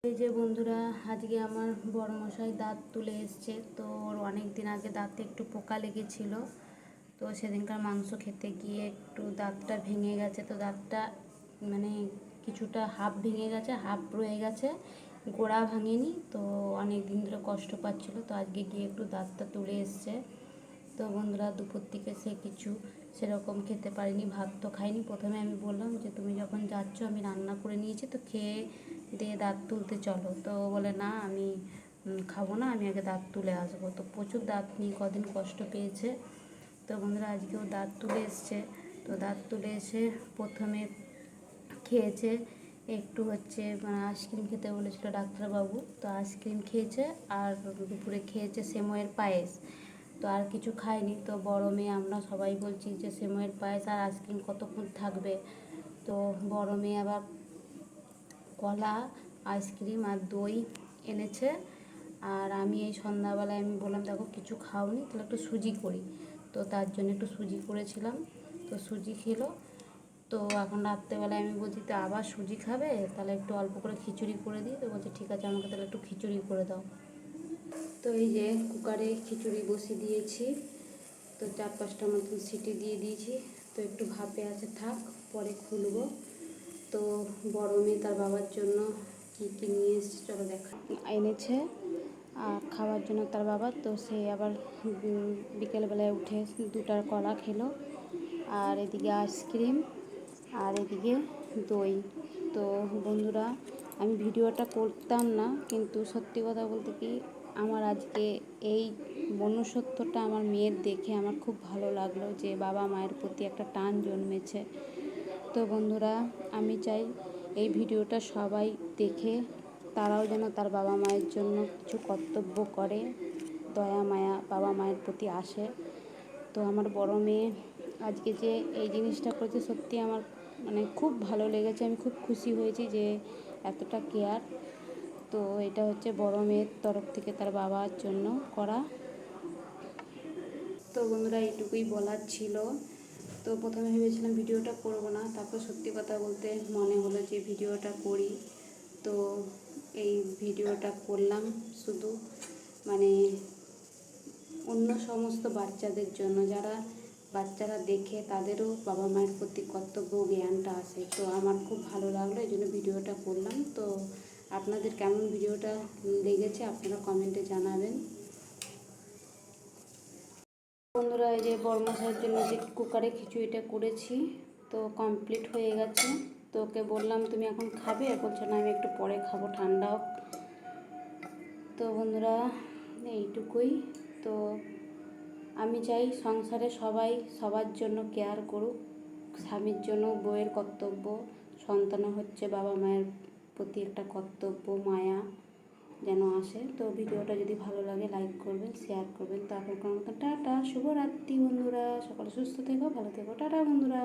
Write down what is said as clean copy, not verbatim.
এই যে বন্ধুরা, আজকে আমার বড় মশাই দাঁত তুলে এসছে। তো ওর অনেক দিন আগে দাঁতে একটু পোকা লেগেছিল। তো সেদিনকার মাংস খেতে গিয়ে একটু দাঁতটা ভেঙে গেছে। তো দাঁতটা মানে কিছুটা হাফ ভেঙে গেছে, হাফ রয়ে গেছে, গোড়া ভাঙেনি। তো অনেক দিন ধরে কষ্ট পাচ্ছিল। তো আজকে গিয়ে একটু দাঁতটা তুলে এসছে। তো বন্ধুরা, দুপুর থেকে সে কিছু সেরকম খেতে পারিনি, ভাত তো খাইনি। প্রথমে আমি বললাম যে তুমি যখন যাচ্ছ আমি রান্না করে নিয়েছি, তো খেয়ে দিয়ে দাঁত তুলতে চলো। তো বলে না, আমি খাবো না, আমি আগে দাঁত তুলে আসবো। তো প্রচুর দাঁত নিয়ে কদিন কষ্ট পেয়েছে। তো বন্ধুরা, আজকেও দাঁত তুলে এসছে। তো দাঁত তুলে এসে প্রথমে খেয়েছে একটু আইসক্রিম খেতে বলেছিল ডাক্তারবাবু। তো আইসক্রিম খেয়েছে, আর দুপুরে খেয়েছে সেময়ের পায়েস। তো আর কিছু খায়নি। তো বড় মেয়ে আমরা সবাই বলছি যে সেময়ের পায়েস আর আইসক্রিম কতক্ষণ থাকবে। তো বড় মেয়ে আবার কলা, আইসক্রিম আর দই এনেছে। আর আমি এই সন্ধ্যাবেলায় আমি বললাম দেখো কিছু খাওনি, তাহলে একটু সুজি করি। তো তার জন্য একটু সুজি করেছিলাম। তো সুজি খেলো। তো এখন রাত্রেবেলায় আমি বলছি তো আবার সুজি খাবে, তাহলে একটু অল্প করে খিচুড়ি করে দিই। তো বলছে ঠিক আছে, আমাকে তাহলে একটু খিচুড়ি করে দাও। তো এই যে কুকারে খিচুড়ি বসিয়ে দিয়েছি। তো 4-5টা মতন সিটি দিয়ে দিয়েছি। তো একটু ভাপে আছে, থাক, পরে খুলবো। তো বড় মেয়ে তার বাবার জন্য কী কী নিয়ে এসেছে চলো দেখা। এনেছে আর খাওয়ার জন্য তার বাবা। তো সে আবার বিকেলবেলায় উঠে 2টা কলা খেলো, আর এদিকে আইসক্রিম, আর এদিকে দই। তো বন্ধুরা, আমি ভিডিওটা করতাম না, কিন্তু সত্যি কথা বলতে কি, আমার আজকে এই মনুষ্যত্বটা আমার মেয়ের দেখে আমার খুব ভালো লাগলো, যে বাবা মায়ের প্রতি একটা টান জন্মেছে। তো বন্ধুরা, আমি চাই এই ভিডিওটা সবাই দেখে তারাও যেন তার বাবা মায়ের জন্য কিছু কর্তব্য করে, দয়া মায়া বাবা মায়ের প্রতি আসে। তো আমার বড় মেয়ে আজকে যে এই জিনিসটা করেছে, সত্যি আমার খুব ভালো লেগেছে। আমি খুব খুশি হয়েছি যে এতটা কেয়ার। তো এটা হচ্ছে বড় মেয়ের তরফ থেকে তার বাবার জন্য করা। তো বন্ধুরা, এইটুকুই বলার ছিল। তো প্রথমে ভেবেছিলাম ভিডিওটা করব না, তারপর সত্যি কথা বলতে মনে হলো যে ভিডিওটা করি। তো এই ভিডিওটা করলাম শুধু অন্য সমস্ত বাচ্চাদের জন্য, যারা বাচ্চারা দেখে তাদেরও বাবা মায়ের প্রতি কর্তব্য জ্ঞানটা আসে। তো আমার খুব ভালো লাগলো, এই জন্য ভিডিওটা করলাম। তো আপনাদের কেমন ভিডিওটা লেগেছে আপনারা কমেন্টে জানাবেন। বন্ধুরা, এই যে বড়মশাইয়ের জন্য যে কুকারে খিচুড়িটা করেছি, তো কমপ্লিট হয়ে গেছে। তো ওকে বললাম তুমি এখন খাবে, বলছে না আমি একটু পরে খাবো, ঠান্ডা হোক। তো বন্ধুরা, এইটুকুই। তো আমি চাই সংসারে সবাই সবার জন্য কেয়ার করুক। স্বামীর জন্য বউয়ের কর্তব্য, সন্তানও হচ্ছে বাবা মায়ের প্রতি একটা কর্তব্য, মায়া যেন আসে। তো ভিডিওটা যদি ভালো লাগে লাইক করবেন, শেয়ার করবেন। তো এখনকার মতো টাটা, শুভরাত্রি বন্ধুরা, সকালে সুস্থ থেকো, ভালো থেকো, টাটা বন্ধুরা।